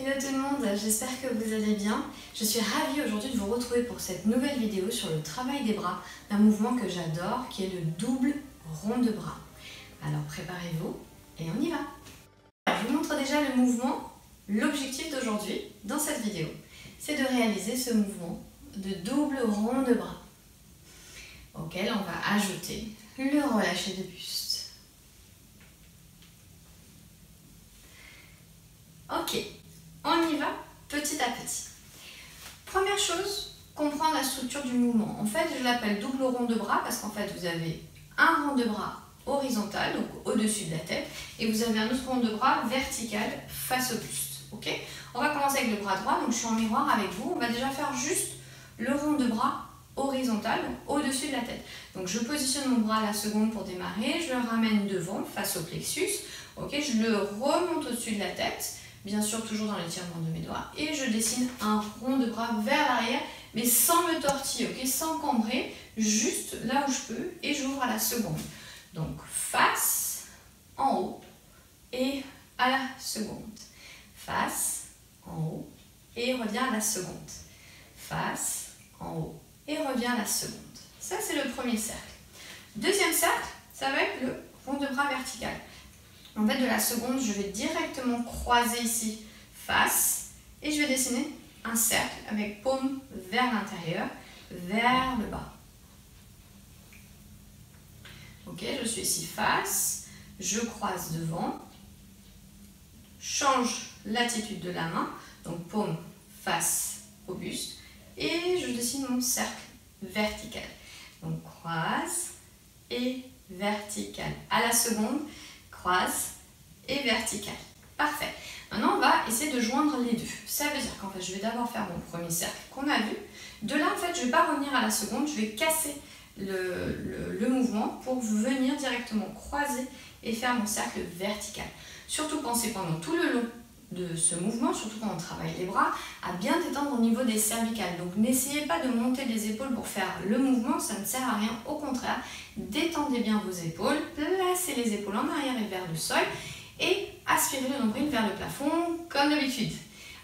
Hello tout le monde, j'espère que vous allez bien. Je suis ravie aujourd'hui de vous retrouver pour cette nouvelle vidéo sur le travail des bras, d'un mouvement que j'adore qui est le double rond de bras. Alors préparez-vous et on y va. Je vous montre déjà le mouvement. L'objectif d'aujourd'hui dans cette vidéo, c'est de réaliser ce mouvement de double rond de bras auquel on va ajouter le relâché de buste. Ok. On y va petit à petit. Première chose, comprendre la structure du mouvement. En fait, je l'appelle double rond de bras parce qu'en fait, vous avez un rond de bras horizontal, donc au-dessus de la tête, et vous avez un autre rond de bras vertical face au buste. Ok ? On va commencer avec le bras droit, donc je suis en miroir avec vous. On va déjà faire juste le rond de bras horizontal, au-dessus de la tête. Donc je positionne mon bras à la seconde pour démarrer, je le ramène devant, face au plexus. Ok ? Je le remonte au-dessus de la tête. Bien sûr, toujours dans l'étirement de mes doigts. Et je dessine un rond de bras vers l'arrière, mais sans me tortiller, ok, sans cambrer, juste là où je peux, et j'ouvre à la seconde. Donc, face, en haut, et à la seconde. Face, en haut, et revient à la seconde. Face, en haut, et revient à la seconde. Ça, c'est le premier cercle. Deuxième cercle, ça va être le rond de bras vertical. En fait, de la seconde, je vais directement croiser ici, face, et je vais dessiner un cercle avec paume vers l'intérieur, vers le bas. Ok, je suis ici face, je croise devant, change l'attitude de la main, donc paume face au buste, et je dessine mon cercle vertical. Donc croise et vertical. À la seconde, croise et vertical. Parfait. Maintenant, on va essayer de joindre les deux. Ça veut dire qu'en fait, je vais d'abord faire mon premier cercle qu'on a vu. De là, en fait, je ne vais pas revenir à la seconde. Je vais casser le mouvement pour venir directement croiser et faire mon cercle vertical. Surtout pensez pendant tout le long de ce mouvement, surtout quand on travaille les bras, à bien détendre au niveau des cervicales. Donc n'essayez pas de monter les épaules pour faire le mouvement, ça ne sert à rien. Au contraire, détendez bien vos épaules, placez les épaules en arrière et vers le sol et aspirez le nombril vers le plafond comme d'habitude.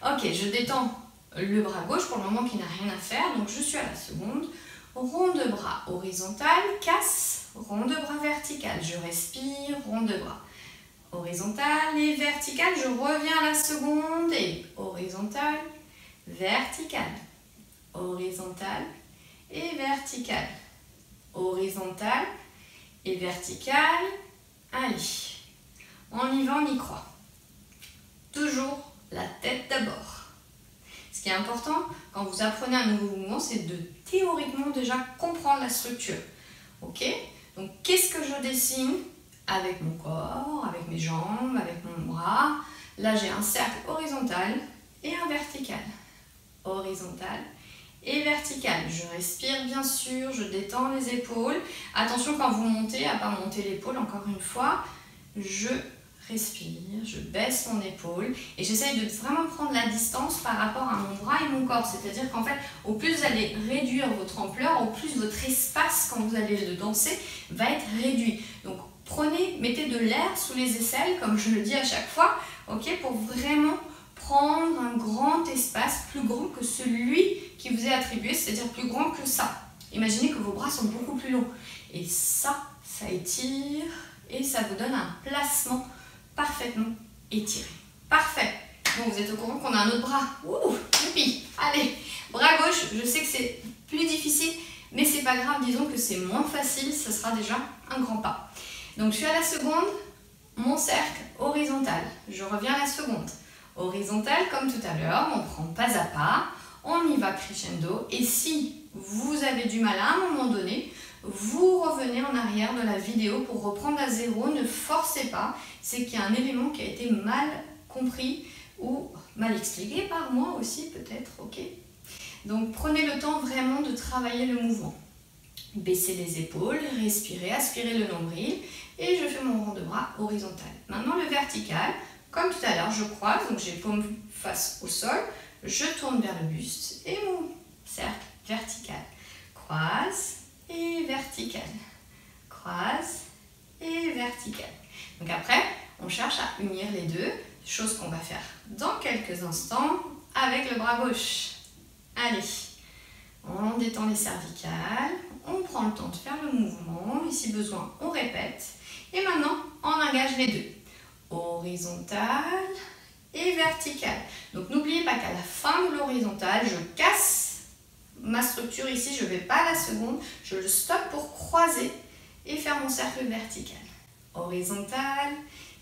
Ok, je détends le bras gauche pour le moment qui n'a rien à faire, donc je suis à la seconde. Rond de bras horizontal, casse, rond de bras vertical, je respire, rond de bras. Horizontal et vertical, je reviens à la seconde et horizontal, vertical, horizontal et vertical, horizontal et vertical. Allez, on y va, on y croit. Toujours la tête d'abord. Ce qui est important quand vous apprenez un nouveau mouvement, c'est de théoriquement déjà comprendre la structure. Ok? Donc, qu'est-ce que je dessine? Avec mon corps, avec mes jambes, avec mon bras. Là, j'ai un cercle horizontal et un vertical. Horizontal et vertical. Je respire bien sûr, je détends les épaules. Attention quand vous montez, à ne pas monter l'épaule, encore une fois. Je respire, je baisse mon épaule et j'essaye de vraiment prendre la distance par rapport à mon bras et mon corps. C'est-à-dire qu'en fait, au plus vous allez réduire votre ampleur, au plus votre espace quand vous allez le danser va être réduit. Donc, mettez de l'air sous les aisselles, comme je le dis à chaque fois, ok, pour vraiment prendre un grand espace, plus grand que celui qui vous est attribué, c'est-à-dire plus grand que ça. Imaginez que vos bras sont beaucoup plus longs. Et ça étire et ça vous donne un placement parfaitement étiré. Parfait. Donc vous êtes au courant qu'on a un autre bras. Ouh, youpi. Allez, bras gauche, je sais que c'est plus difficile, mais c'est pas grave, disons que c'est moins facile, ça sera déjà un grand pas. Donc je suis à la seconde, mon cercle horizontal. Je reviens à la seconde. Horizontal comme tout à l'heure, on prend pas à pas, on y va crescendo. Et si vous avez du mal à un moment donné, vous revenez en arrière de la vidéo pour reprendre à zéro. Ne forcez pas, c'est qu'il y a un élément qui a été mal compris ou mal expliqué par moi aussi peut-être, ok? Donc prenez le temps vraiment de travailler le mouvement. Baissez les épaules, respirez, aspirez le nombril et je fais mon rond de bras horizontal. Maintenant le vertical, comme tout à l'heure, je croise, donc j'ai paume face au sol, je tourne vers le buste et mon cercle vertical. Croise et vertical. Croise et vertical. Donc après, on cherche à unir les deux. chose qu'on va faire dans quelques instants avec le bras gauche. Allez, on détend les cervicales, on prend le temps de faire le mouvement, et si besoin, on répète. Et maintenant, on engage les deux, horizontale et verticale. Donc n'oubliez pas qu'à la fin de l'horizontale, je casse ma structure ici, je ne vais pas à la seconde, je le stoppe pour croiser et faire mon cercle vertical. Horizontale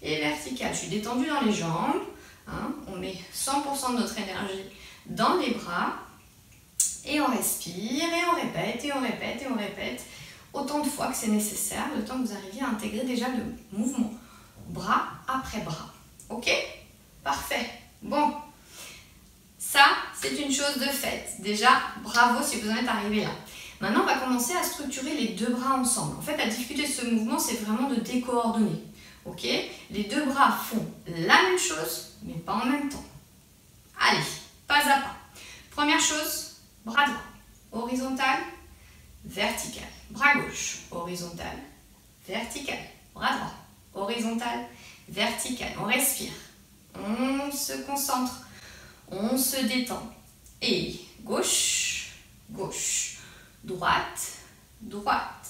et verticale. Je suis détendue dans les jambes, hein, on met 100% de notre énergie dans les bras et on respire et on répète et on répète et on répète autant de fois que c'est nécessaire, le temps que vous arriviez à intégrer déjà le mouvement, bras après bras. Ok? Parfait. Bon, ça c'est une chose de faite. Déjà, bravo si vous en êtes arrivé là. Maintenant, on va commencer à structurer les deux bras ensemble. En fait, la difficulté de ce mouvement, c'est vraiment de décoordonner. Ok? Les deux bras font la même chose, mais pas en même temps. Allez, pas à pas. Première chose, bras droit, horizontal, vertical. Bras gauche, horizontal, vertical. Bras droit, horizontal, vertical. On respire, on se concentre, on se détend. Et gauche, gauche, droite, droite,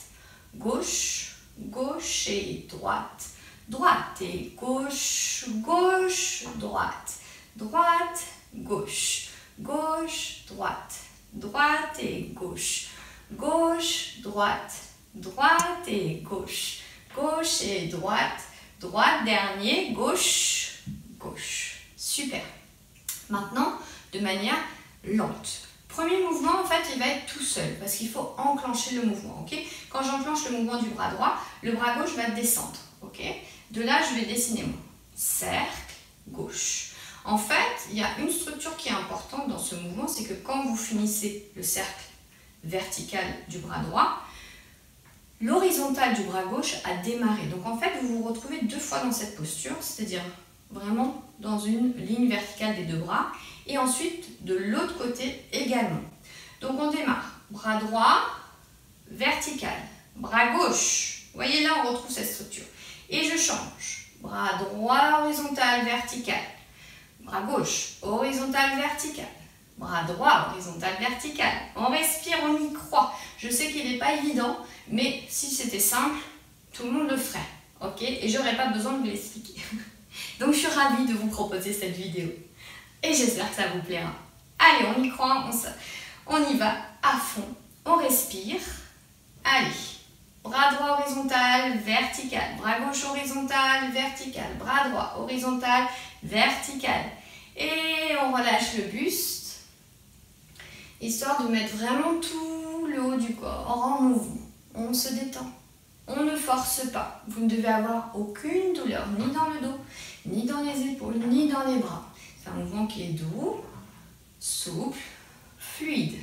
gauche, gauche et droite, droite et gauche, gauche, droite, droite, gauche, gauche, droite, droite et gauche, gauche, droite, droite et gauche, gauche et droite, droite, dernier, gauche, gauche. Super. Maintenant, de manière lente. Premier mouvement, en fait, il va être tout seul parce qu'il faut enclencher le mouvement. Ok? Quand j'enclenche le mouvement du bras droit, le bras gauche va descendre. Ok? De là, je vais dessiner mon cercle gauche. En fait, il y a une structure qui est importante dans ce mouvement, c'est que quand vous finissez le cercle vertical du bras droit, l'horizontale du bras gauche a démarré. Donc en fait, vous vous retrouvez deux fois dans cette posture, c'est-à-dire vraiment dans une ligne verticale des deux bras, et ensuite de l'autre côté également. Donc on démarre, bras droit, vertical, bras gauche, vous voyez là on retrouve cette structure, et je change, bras droit, horizontal, vertical, bras gauche, horizontal, vertical, bras droit, horizontal, vertical, on respire, on y croit. Je sais qu'il n'est pas évident, mais si c'était simple, tout le monde le ferait, ok? Et j'aurais pas besoin de vous l'expliquer. Donc je suis ravie de vous proposer cette vidéo. Et j'espère que ça vous plaira. Allez, on y croit, on y va à fond. On respire. Allez, bras droit horizontal, vertical. Bras gauche horizontal, vertical. Bras droit horizontal, vertical. Et on relâche le buste, histoire de mettre vraiment tout le haut du corps en mouvement. On se détend. On ne force pas. Vous ne devez avoir aucune douleur, ni dans le dos, ni dans les épaules, ni dans les bras. C'est un mouvement qui est doux, souple, fluide.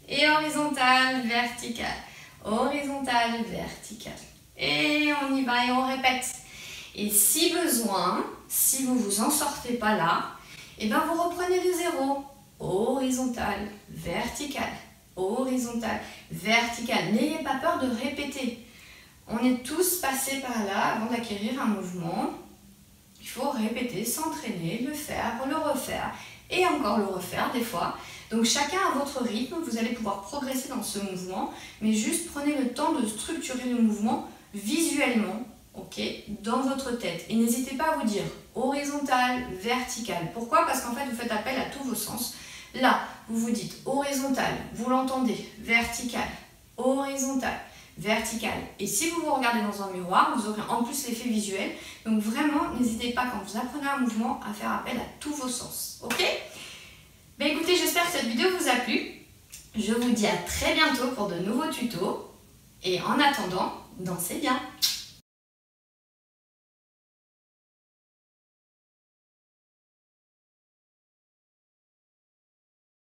Et horizontal, vertical. Horizontal, vertical. Et on y va et on répète. Et si besoin, si vous ne vous en sortez pas là, et bien vous reprenez de zéro. Horizontal, vertical. Horizontal, vertical. N'ayez pas peur de répéter. On est tous passés par là avant d'acquérir un mouvement. Il faut répéter, s'entraîner, le faire, le refaire et encore le refaire des fois. Donc chacun à votre rythme, vous allez pouvoir progresser dans ce mouvement, mais juste prenez le temps de structurer le mouvement visuellement, ok, dans votre tête. Et n'hésitez pas à vous dire horizontal, vertical. Pourquoi? Parce qu'en fait, vous faites appel à tous vos sens. Là, vous vous dites horizontal, vous l'entendez, vertical, horizontal, vertical. Et si vous vous regardez dans un miroir, vous aurez en plus l'effet visuel. Donc vraiment, n'hésitez pas quand vous apprenez un mouvement à faire appel à tous vos sens. Ok? Ben écoutez, j'espère que cette vidéo vous a plu. Je vous dis à très bientôt pour de nouveaux tutos. Et en attendant, dansez bien!